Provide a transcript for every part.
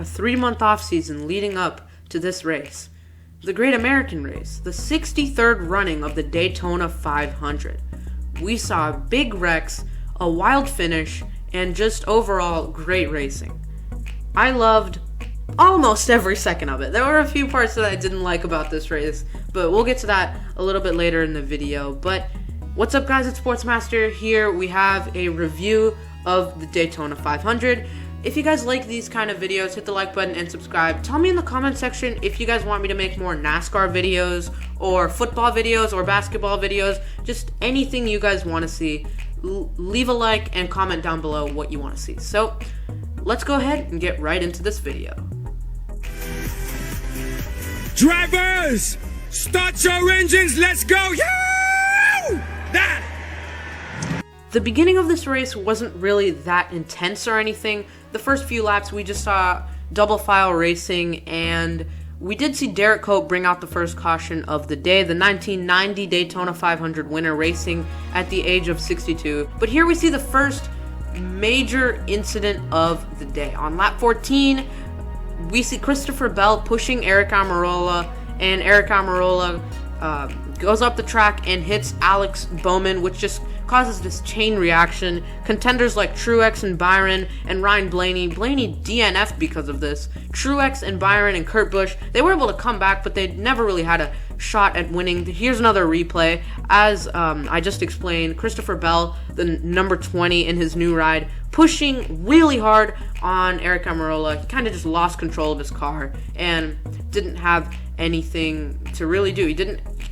3-month off season leading up to this race. The Great American Race, the 63rd running of the Daytona 500. We saw big wrecks, a wild finish, and just overall great racing. I loved almost every second of it. There were a few parts that I didn't like about this race, but we'll get to that a little bit later in the video. But what's up, guys? It's Sportsmaster here. We have a review of the Daytona 500. If you guys like these kind of videos, hit the like button and subscribe. Tell me in the comment section if you guys want me to make more NASCAR videos or football videos or basketball videos, just anything you guys want to see. Leave a like and comment down below what you want to see. So let's go ahead and get right into this video. Drivers, start your engines, let's go! That! The beginning of this race wasn't really that intense or anything. The first few laps we just saw double file racing, and we did see Derek Cope bring out the first caution of the day, the 1990 Daytona 500 winner, racing at the age of 62. But here we see the first major incident of the day. On lap 14, we see Christopher Bell pushing Eric Almirola, and Eric Almirola goes up the track and hits Alex Bowman, which just causes this chain reaction. Contenders like Truex and Byron and Ryan Blaney DNF'd because of this. Truex and Byron and Kurt Busch, they were able to come back, but they never really had a shot at winning. Here's another replay. As I just explained, Christopher Bell, the number 20 in his new ride, pushing really hard on Eric Almirola. He kind of just lost control of his car and didn't have anything to really do. He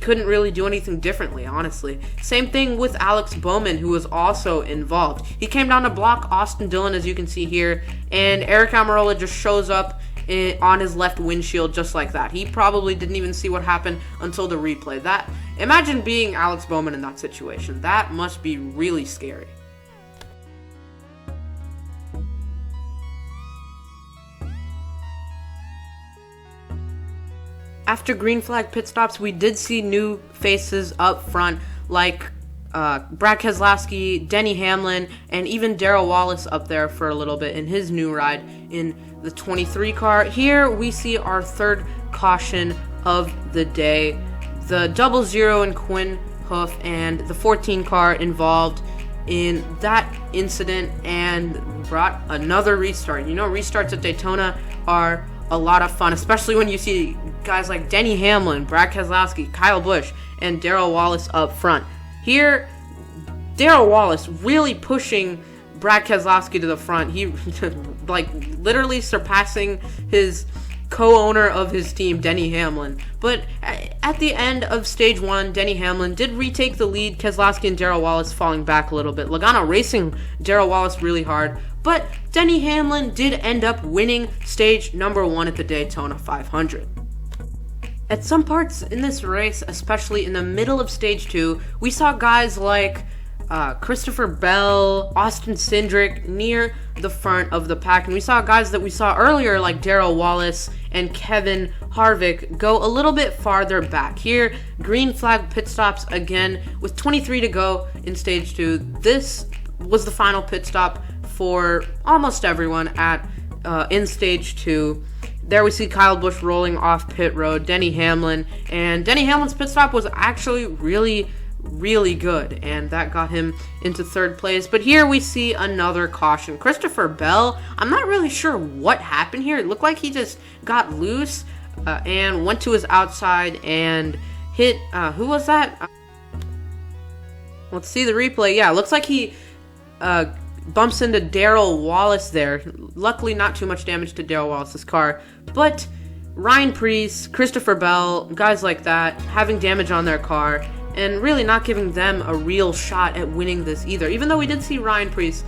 couldn't really do anything differently, honestly. Same thing with Alex Bowman, who was also involved. He came down to block Austin Dillon, as you can see here, and Eric Almirola just shows up on his left windshield just like that. He probably didn't even see what happened until the replay. Imagine being Alex Bowman in that situation. That must be really scary. After green flag pit stops, we did see new faces up front, like Brad Keselowski, Denny Hamlin, and even Darrell Wallace up there for a little bit in his new ride in the 23 car. Here we see our third caution of the day. The 00 and Quinn Hoof and the 14 car involved in that incident and brought another restart. You know, restarts at Daytona are a lot of fun, especially when you see guys like Denny Hamlin, Brad Keselowski, Kyle Busch, and Darrell Wallace up front. Here, Darrell Wallace really pushing Brad Keselowski to the front. He like literally surpassing his co-owner of his team, Denny Hamlin. But at the end of stage 1, Denny Hamlin did retake the lead, Keselowski and Darrell Wallace falling back a little bit. Logano racing Darrell Wallace really hard, but Denny Hamlin did end up winning stage number 1 at the Daytona 500. At some parts in this race, especially in the middle of stage 2, we saw guys like Christopher Bell, Austin Cindric near the front of the pack, and we saw guys that we saw earlier like Darrell Wallace and Kevin Harvick go a little bit farther back. Here, green flag pit stops again with 23 to go in stage 2. This was the final pit stop for almost everyone in stage 2. There we see Kyle Busch rolling off pit road, Denny Hamlin, and Denny Hamlin's pit stop was actually really good, and that got him into third place. But here we see another caution. Christopher Bell, I'm not really sure what happened here. It looked like he just got loose and went to his outside and hit, who was that? Let's see the replay. Yeah, it looks like he bumps into Darrell Wallace there. Luckily, not too much damage to Darrell Wallace's car, but Ryan Preece, Christopher Bell, guys like that, having damage on their car, and really not giving them a real shot at winning this either, even though we did see Ryan Preece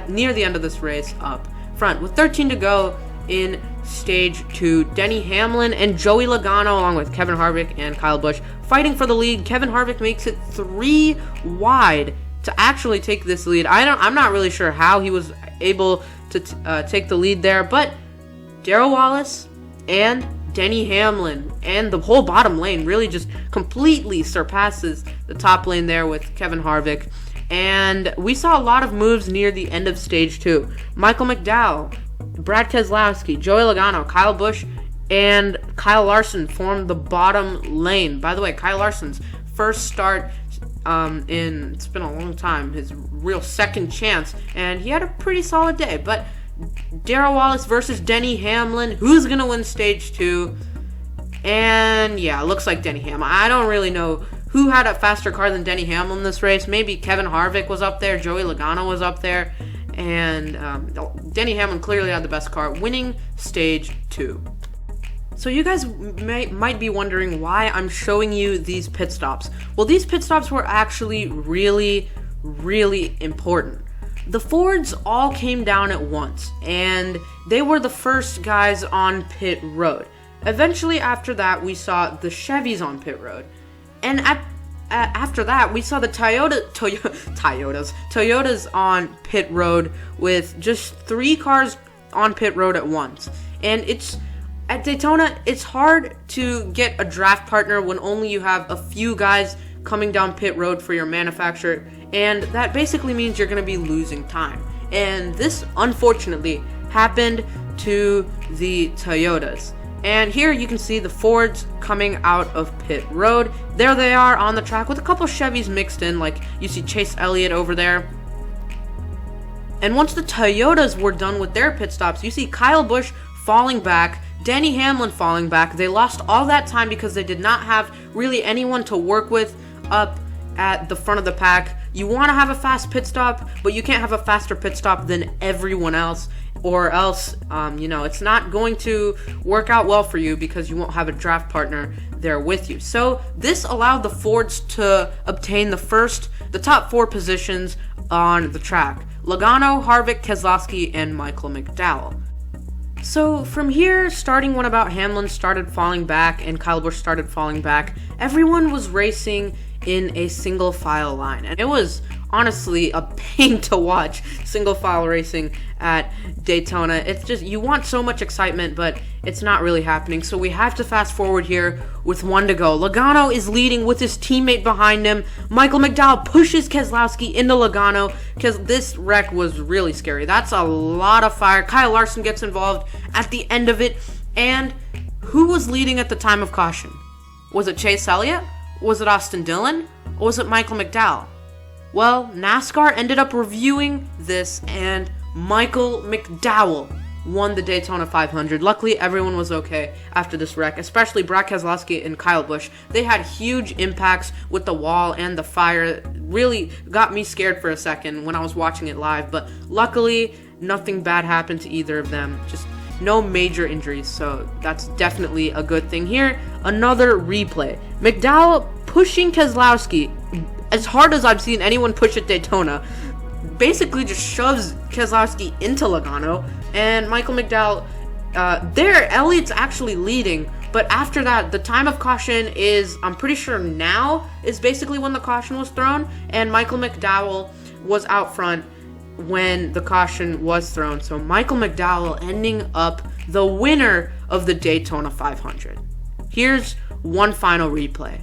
near the end of this race up front. With 13 to go in stage 2, Denny Hamlin and Joey Logano, along with Kevin Harvick and Kyle Busch, fighting for the lead. Kevin Harvick makes it 3 wide to actually take this lead. I'm not really sure how he was able to take the lead there, but Darrell Wallace and Denny Hamlin and the whole bottom lane really just completely surpasses the top lane there with Kevin Harvick. And we saw a lot of moves near the end of stage 2. Michael McDowell Brad Keselowski, Joey Logano, Kyle Busch, and Kyle Larson formed the bottom lane. By the way, Kyle Larson's first start it's been a long time, his real second chance, and he had a pretty solid day. But Darrell Wallace versus Denny Hamlin, who's gonna win stage 2? And yeah, it looks like Denny Hamlin. I don't really know who had a faster car than Denny Hamlin in this race. Maybe Kevin Harvick was up there, Joey Logano was up there, and Denny Hamlin clearly had the best car, winning stage 2. So you guys might be wondering why I'm showing you these pit stops. Well, these pit stops were actually really, really important. The Fords all came down at once, and they were the first guys on pit road. Eventually, after that, we saw the Chevys on pit road. And after that, we saw the Toyotas on pit road with just 3 cars on pit road at once. And at Daytona, it's hard to get a draft partner when only you have a few guys coming down pit road for your manufacturer, and that basically means you're going to be losing time. And this, unfortunately, happened to the Toyotas. And here you can see the Fords coming out of pit road. There they are on the track with a couple Chevys mixed in, like you see Chase Elliott over there. And once the Toyotas were done with their pit stops, you see Kyle Busch falling back, Denny Hamlin falling back. They lost all that time because they did not have really anyone to work with up at the front of the pack. You want to have a fast pit stop, but you can't have a faster pit stop than everyone else, or else, it's not going to work out well for you because you won't have a draft partner there with you. So this allowed the Fords to obtain the top 4 positions on the track: Logano, Harvick, Keselowski, and Michael McDowell. So from here, starting when about Hamlin started falling back and Kyle Busch started falling back, everyone was racing in a single file line. And it was honestly a pain to watch single file racing at Daytona. It's just, you want so much excitement, but it's not really happening. So we have to fast forward here with 1 to go. Logano is leading with his teammate behind him. Michael McDowell pushes Keselowski into Logano because this wreck was really scary. That's a lot of fire. Kyle Larson gets involved at the end of it. And who was leading at the time of caution? Was it Chase Elliott? Was it Austin Dillon? Or was it Michael McDowell? Well, NASCAR ended up reviewing this, and Michael McDowell won the Daytona 500. Luckily, everyone was okay after this wreck, especially Brad Keselowski and Kyle Busch. They had huge impacts with the wall and the fire. It really got me scared for a second when I was watching it live, but luckily, nothing bad happened to either of them. Just no major injuries, so that's definitely a good thing here. Another replay. McDowell pushing Keselowski as hard as I've seen anyone push at Daytona. Basically just shoves Keselowski into Logano, and Michael McDowell, Elliott's actually leading, but after that, the time of caution is, I'm pretty sure now, is basically when the caution was thrown, and Michael McDowell was out front when the caution was thrown. So Michael McDowell ending up the winner of the Daytona 500. Here's one final replay.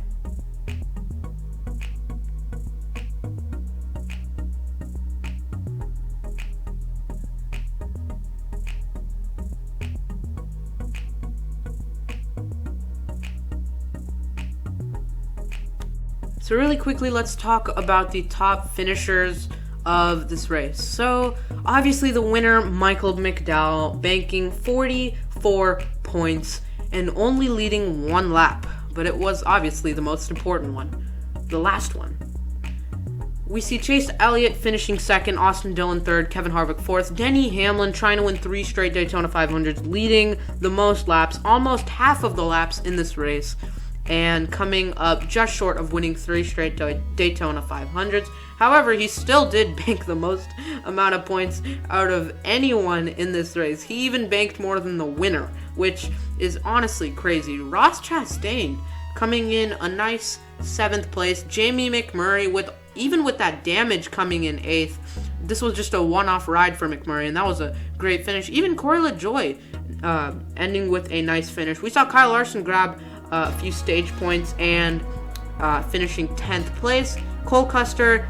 So really quickly, let's talk about the top finishers of this race. So obviously the winner, Michael McDowell, banking 44 points and only leading 1 lap, but it was obviously the most important one, the last one. We see Chase Elliott finishing second, Austin Dillon third, Kevin Harvick fourth, Denny Hamlin trying to win 3 straight Daytona 500s, leading the most laps, almost half of the laps in this race, and coming up just short of winning 3 straight Daytona 500s. However, he still did bank the most amount of points out of anyone in this race. He even banked more than the winner, which is honestly crazy. Ross Chastain coming in a nice 7th place. Jamie McMurray, even with that damage, coming in 8th. This was just a one-off ride for McMurray, and that was a great finish. Even Corey LaJoie ending with a nice finish. We saw Kyle Larson grab a few stage points and finishing 10th place. Cole Custer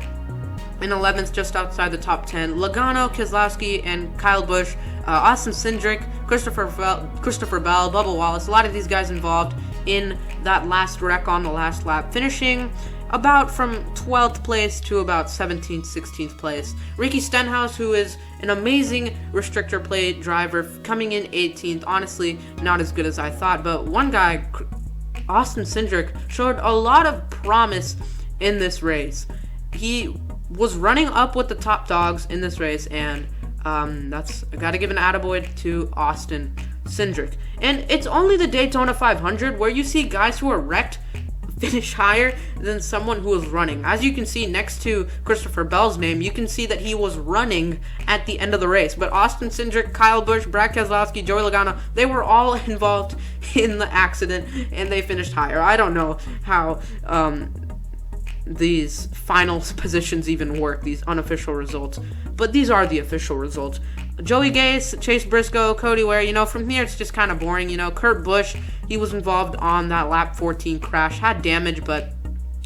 in 11th, just outside the top 10. Logano, Keselowski, and Kyle Busch, Austin Cindric, Christopher Bell, Bubba Wallace. A lot of these guys involved in that last wreck on the last lap, finishing about from 12th place to about 17th, 16th place. Ricky Stenhouse, who is an amazing restrictor plate driver, coming in 18th. Honestly, not as good as I thought, but one guy, Austin Cindric, showed a lot of promise in this race. He was running up with the top dogs in this race, and I gotta give an attaboy to Austin Cindric. And it's only the Daytona 500 where you see guys who are wrecked finish higher than someone who was running. As you can see next to Christopher Bell's name, you can see that he was running at the end of the race. But Austin Cindric, Kyle Busch, Brad Keselowski, Joey Logano, they were all involved in the accident, and they finished higher. I don't know how these final positions even work, these unofficial results, but these are the official results. Joey Gase, Chase Briscoe, Cody Ware, from here it's just kind of boring. Kurt Busch, he was involved on that lap 14 crash, had damage, but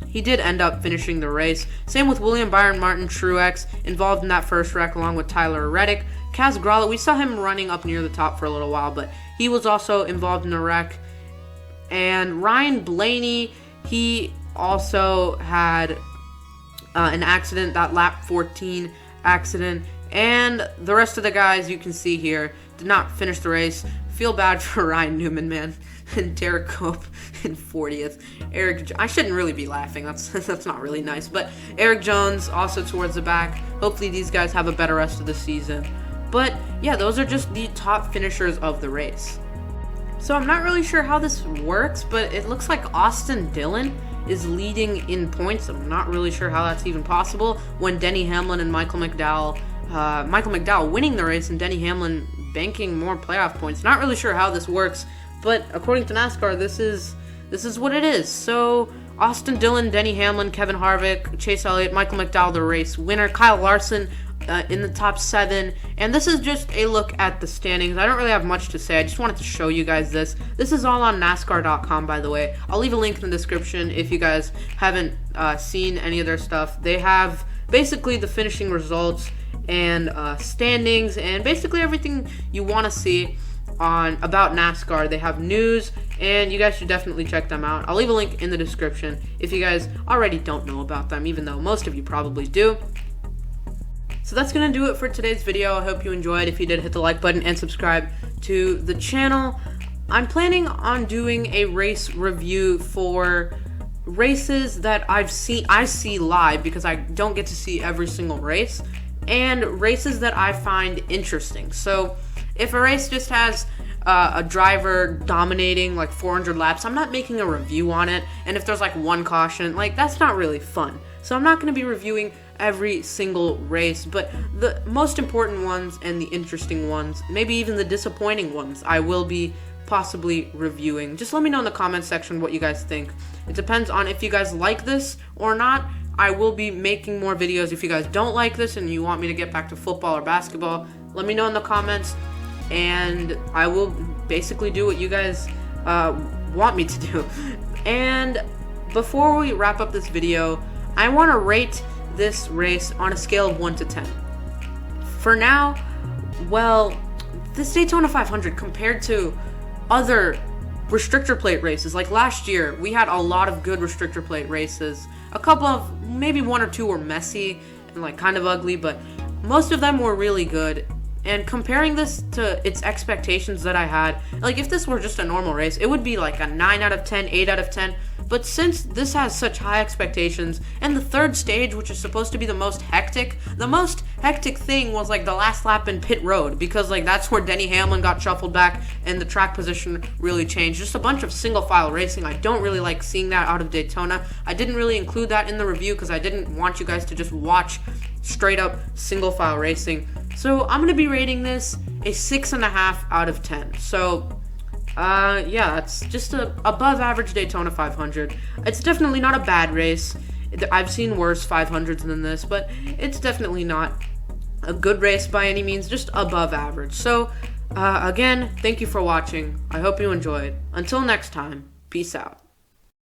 he did end up finishing the race. Same with William Byron Martin Truex, involved in that first wreck along with Tyler Reddick. Kaz Grala, we saw him running up near the top for a little while, but he was also involved in a wreck. And Ryan Blaney, he also had an accident, that lap 14 accident. And the rest of the guys you can see here did not finish the race. Feel bad for Ryan Newman, man. And Derek Cope in 40th. I shouldn't really be laughing. That's not really nice. But Eric Jones also towards the back. Hopefully these guys have a better rest of the season. But yeah, those are just the top finishers of the race. So I'm not really sure how this works, but it looks like Austin Dillon is leading in points. I'm not really sure how that's even possible when Denny Hamlin and Michael McDowell winning the race and Denny Hamlin banking more playoff points. Not really sure how this works, but according to NASCAR, this is what it is. So Austin Dillon, Denny Hamlin, Kevin Harvick, Chase Elliott, Michael McDowell, the race winner, Kyle Larson in the top 7. And this is just a look at the standings. I don't really have much to say. I just wanted to show you guys this. This is all on NASCAR.com, by the way. I'll leave a link in the description if you guys haven't seen any of their stuff. They have basically the finishing results and standings and basically everything you want to see about NASCAR. They have news, and you guys should definitely check them out. I'll leave a link in the description if you guys already don't know about them, even though most of you probably do. So that's going to do it for today's video. I hope you enjoyed. If you did, hit the like button and subscribe to the channel. I'm planning on doing a race review for races that I see live, because I don't get to see every single race, and races that I find interesting. So if a race just has a driver dominating like 400 laps, I'm not making a review on it. And if there's like one caution, that's not really fun. So I'm not going to be reviewing every single race, but the most important ones and the interesting ones, maybe even the disappointing ones, I will be possibly reviewing. Just let me know in the comment section what you guys think. It depends on if you guys like this or not. I will be making more videos. If you guys don't like this and you want me to get back to football or basketball, let me know in the comments, and I will basically do what you guys want me to do. And before we wrap up this video, I want to rate this race on a scale of 1 to 10. For now, well, this Daytona 500 compared to other restrictor plate races, like last year, we had a lot of good restrictor plate races. A couple of, maybe 1 or 2 were messy and kind of ugly, but most of them were really good. And comparing this to its expectations that I had, if this were just a normal race, it would be like a 9 out of 10, 8 out of 10. But since this has such high expectations, and the third stage, which is supposed to be the most hectic thing was the last lap in pit road, because that's where Denny Hamlin got shuffled back and the track position really changed. Just a bunch of single file racing. I don't really like seeing that out of Daytona. I didn't really include that in the review because I didn't want you guys to just watch straight up single file racing. So I'm going to be rating this a 6.5 out of 10. So yeah, it's just a above average Daytona 500. It's definitely not a bad race. I've seen worse 500s than this, but it's definitely not a good race by any means, just above average. So again, thank you for watching. I hope you enjoyed. Until next time, peace out.